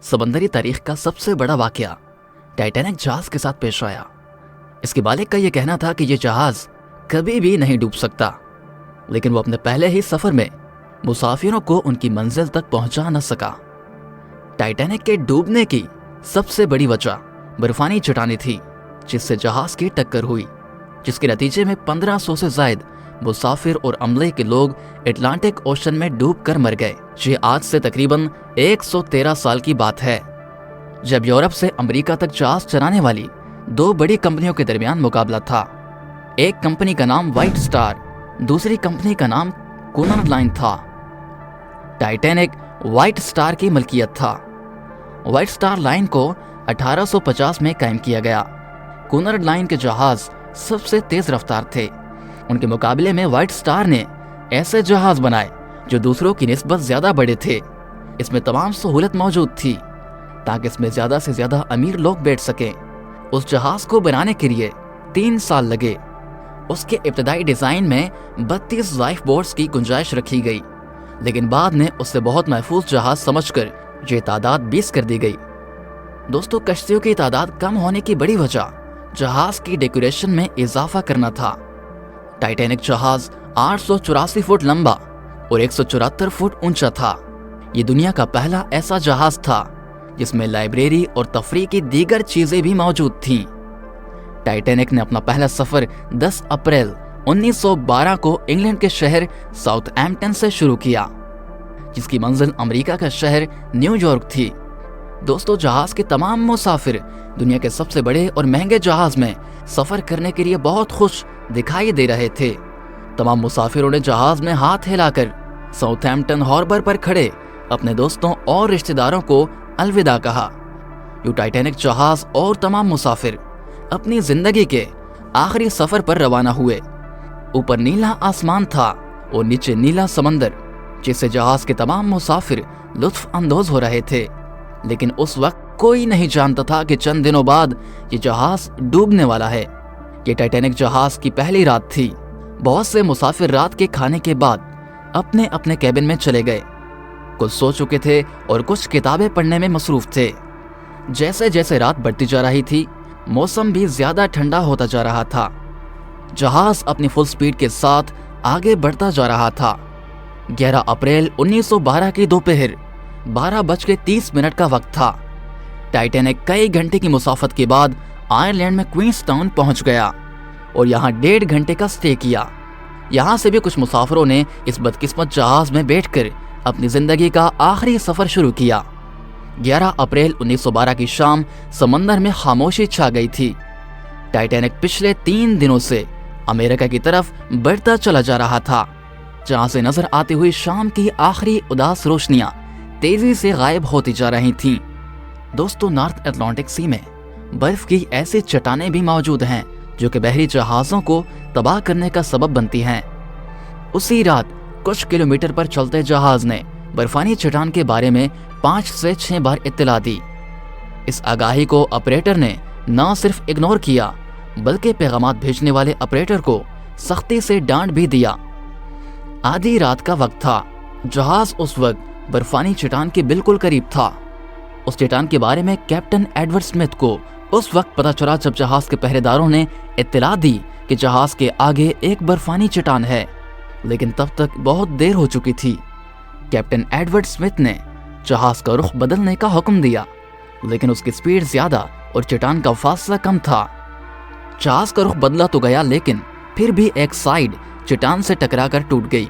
समंदरी तारीख का सबसे बड़ा वाकया टाइटैनिक जहाज के साथ पेश आया। इसके मालिक का यह कहना था कि यह जहाज कभी भी नहीं डूब सकता, लेकिन वो अपने पहले ही सफर में मुसाफिरों को उनकी मंजिल तक पहुंचा न सका। टाइटैनिक के डूबने की सबसे बड़ी वजह बर्फानी चट्टानें थी, जिससे जहाज की टक्कर हुई, जिसके नतीजे में 1500 से ज्यादा मुसाफिर और अमले के लोग अटलांटिक ओशन में डूब कर मर गए। ये आज से तकरीबन 113 साल की बात है, जब यूरोप से अमेरिका तक जहाज चलाने वाली दो बड़ी कंपनियों के दरमियान मुकाबला था। एक कंपनी का नाम व्हाइट स्टार, दूसरी कंपनी का नाम कूनर लाइन था। टाइटैनिक व्हाइट स्टार की मलकियत था। व्हाइट स्टार लाइन को 1850 में कायम किया गया। कूनर लाइन के जहाज सबसे तेज रफ्तार थे। उनके मुकाबले में व्हाइट स्टार ने ऐसे जहाज बनाए जो दूसरों की निस्बत ज्यादा बड़े थे। इसमें तमाम सहूलत मौजूद थी ताकि इसमें ज्यादा से ज्यादा अमीर लोग बैठ सकें। उस जहाज को बनाने के लिए 3 साल लगे। उसके इब्तदाई डिजाइन में 32 लाइफ बोट्स की गुंजाइश रखी गई, लेकिन बाद में उससे बहुत महफूज जहाज समझकर ये तादाद 20 कर दी गई। दोस्तों, कश्तियों की तादाद कम होने की बड़ी वजह जहाज की डेकोरेशन में इजाफा करना था। टाइटैनिक जहाज 884 फुट लंबा और 174 फुट ऊंचा था। ये दुनिया का पहला ऐसा जहाज था जिसमें लाइब्रेरी और तफरीह की दीगर चीजें भी मौजूद थीं। टाइटैनिक ने अपना पहला सफर 10 अप्रैल 1912 को इंग्लैंड के शहर साउथहैम्पटन से शुरू किया, जिसकी मंजिल अमेरिका का शहर न्यूयॉर्क थी। दोस्तों, जहाज के तमाम मुसाफिर दुनिया के सबसे बड़े और महंगे जहाज में सफर करने के लिए बहुत खुश दिखाई दे रहे थे। तमाम मुसाफिरों ने जहाज में हाथ हिलाकर साउथहैम्पटन हार्बर पर खड़े अपने दोस्तों और रिश्तेदारों को अलविदा कहा। यू टाइटैनिक जहाज और तमाम मुसाफिर अपनी जिंदगी के आखिरी सफर पर रवाना हुए। ऊपर नीला आसमान था और नीचे नीला समंदर, जिससे जहाज के तमाम मुसाफिर लुत्फ अंदोज हो रहे थे। लेकिन उस वक्त कोई नहीं जानता था कि चंद दिनों बाद ये जहाज डूबने वाला है। ये टाइटैनिक जहाज की पहली रात थी। बहुत से मुसाफिर रात के खाने के बाद अपने अपने कैबिन में चले गए। कुछ सो चुके थे और कुछ किताबें पढ़ने में मसरूफ थे। जैसे जैसे रात बढ़ती जा रही थी, मौसम भी ज्यादा ठंडा होता जा रहा था। जहाज अपनी फुल स्पीड के साथ आगे बढ़ता जा रहा था। 11 अप्रैल 1912 की दोपहर 12:30 का वक्त था। टाइटैनिक कई घंटे की मुसाफत के बाद आयरलैंड में क्वींसटाउन पहुंच गया और यहाँ 1.5 घंटे का स्टे किया। यहाँ से भी कुछ मुसाफिरों ने इस बदकिस्मत जहाज में बैठकर अपनी जिंदगी का आखिरी सफर शुरू किया। 11 अप्रैल 1912 की शाम समंदर में खामोशी छा गई थी। टाइटैनिक पिछले 3 दिनों से अमेरिका की तरफ बढ़ता चला जा रहा था, जहां से नजर आती हुई शाम की आखिरी उदास रोशनियां तेजी से गायब होती जा रही थीं। दोस्तों, नॉर्थ अटलांटिक सी में बर्फ की ऐसी चट्टानें भी मौजूद हैं जो कि बहरी जहाजों को तबाह करने का सबब बनती हैं। उसी रात कुछ किलोमीटर पर चलते जहाज ने बर्फानी चट्टान के बारे में 5 से 6 बार इत्तला दी। इस आगाही को ऑपरेटर ने न सिर्फ इग्नोर किया, बल्कि पैगामात भेजने वाले ऑपरेटर को सख्ती से डांट भी दिया। आधी रात का वक्त था। जहाज उस वक्त बर्फानी चट्टान के बिल्कुल करीब था। उस चट्टान के बारे में कैप्टन एडवर्ड स्मिथ को उस वक्त पता चला जब जहाज के पहरेदारों ने इत्तला दी कि जहाज के आगे एक बर्फानी चट्टान है, लेकिन तब तक बहुत देर हो चुकी थी। कैप्टन एडवर्ड स्मिथ ने जहाज का रुख बदलने का हुक्म दिया, लेकिन उसकी स्पीड ज्यादा और चट्टान का फासला कम था। जहाज का रुख बदला तो गया, लेकिन फिर भी एक साइड चट्टान से टकराकर टूट गई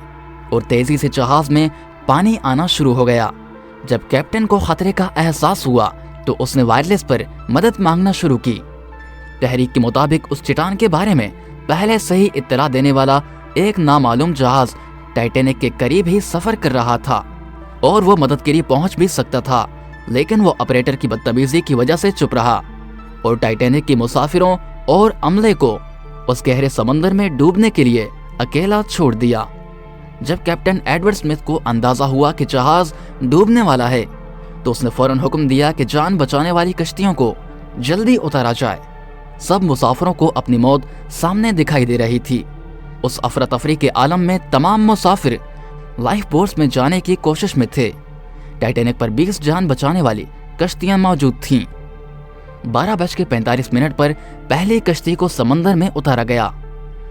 और तेजी से जहाज में पानी आना शुरू हो गया। जब कैप्टन को खतरे का एहसास हुआ तो उसने वायरलेस पर मदद मांगना शुरू की। तहरीक के मुताबिक उस चट्टान के बारे में पहले से ही इत्तला देने वाला एक नामालूम जहाज टाइटैनिक के करीब ही सफर कर रहा था और वो मदद के लिए पहुंच भी सकता था, लेकिन वो ऑपरेटर की बदतमीजी की वजह से चुप रहा और टाइटैनिक के मुसाफिरों और अमले को उस गहरे समंदर में डूबने के लिए अकेला छोड़ दिया। जब कैप्टन एडवर्ड स्मिथ को अंदाजा हुआ कि जहाज डूबने वाला है, तो उसने फौरन हुक्म दिया कि जान बचाने वाली कश्तियों को जल्दी उतारा जाए। सब मुसाफिरों को अपनी मौत सामने दिखाई दे रही थी। उस अफरा तफरी के आलम में तमाम मुसाफिर लाइफ बोट्स में जाने की कोशिश में थे। टाइटैनिक पर 20 जान बचाने वाली कश्तियां मौजूद थीं। 12:45 पर पहली कश्ती को समंदर में उतारा गया।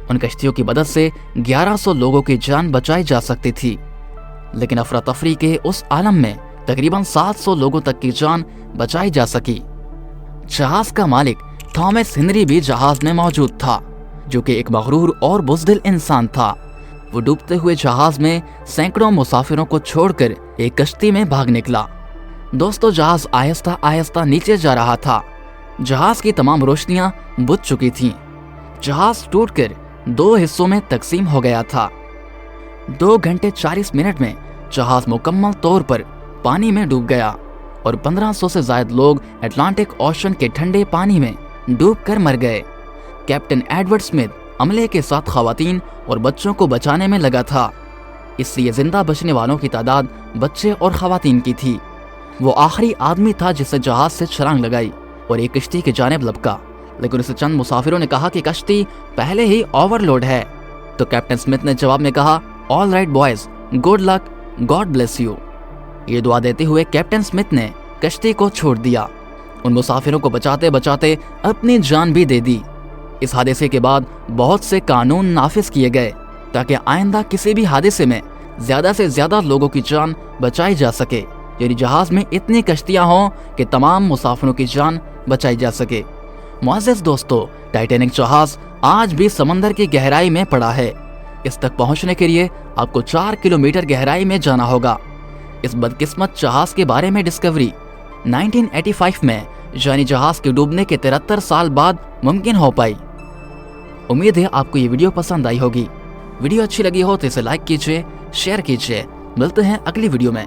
उन कश्तियों की मदद से 1100 लोगों की जान बचाई जा सकती थी, लेकिन अफरा तफरी के उस आलम में तकरीबन 700 लोगों तक की जान बचाई जा सकी। जहाज का मालिक थॉमस हेनरी भी जहाज में मौजूद था, जो कि एक मगरूर और बुज़दिल इंसान था। वो डूबते हुए जहाज में सैकड़ों मुसाफिरों को छोड़कर एक कश्ती में भाग निकला। दोस्तों, जहाज आहिस्ता आहिस्ता नीचे जा रहा था। जहाज की तमाम रोशनियां बुझ चुकी थीं। जहाज टूटकर 2 हिस्सों में तकसीम हो गया था। 2 घंटे 40 मिनट में जहाज मुकम्मल तौर पर पानी में डूब गया और 1500 से ज्यादा लोग अटलांटिक ओशन के ठंडे पानी में डूबकर मर गए। कैप्टन एडवर्ड स्मिथ अमले के साथ खवातीन और बच्चों को बचाने में लगा था, इसलिए जिंदा बचने वालों की तादाद बच्चे और खवातीन की थी। वो आखिरी आदमी था जिसे जहाज से छलांग लगाई और एक कश्ती की जानिब लपका, लेकिन उसे चंद मुसाफिरों ने कहा कि कश्ती पहले ही ओवरलोड है। तो कैप्टन स्मिथ ने जवाब में कहा, all right boys, good luck, God bless you. ये दुआ देते हुए कैप्टन स्मिथ ने कश्ती को छोड़ दिया। उन मुसाफिरों को बचाते बचाते अपनी जान भी दे दी। इस हादसे के बाद बहुत से कानून नाफिज किए गए ताकि आइंदा किसी भी हादसे में ज्यादा से ज्यादा लोगों की जान बचाई जा सके, यानी जहाज में इतनी कश्तियां हों कि तमाम मुसाफिरों की जान बचाई जा सके। मुअज़्ज़िज़ दोस्तों, टाइटैनिक जहाज आज भी समंदर की गहराई में पड़ा है। इस तक पहुंचने के लिए आपको 4 किलोमीटर गहराई में जाना होगा। इस बदकिस्मत जहाज के बारे में डिस्कवरी 1985 में, यानी जहाज के डूबने के 73 साल बाद मुमकिन हो पाई। उम्मीद है आपको ये वीडियो पसंद आई होगी। वीडियो अच्छी लगी हो तो इसे लाइक कीजिए, शेयर कीजिए। मिलते हैं अगली वीडियो में।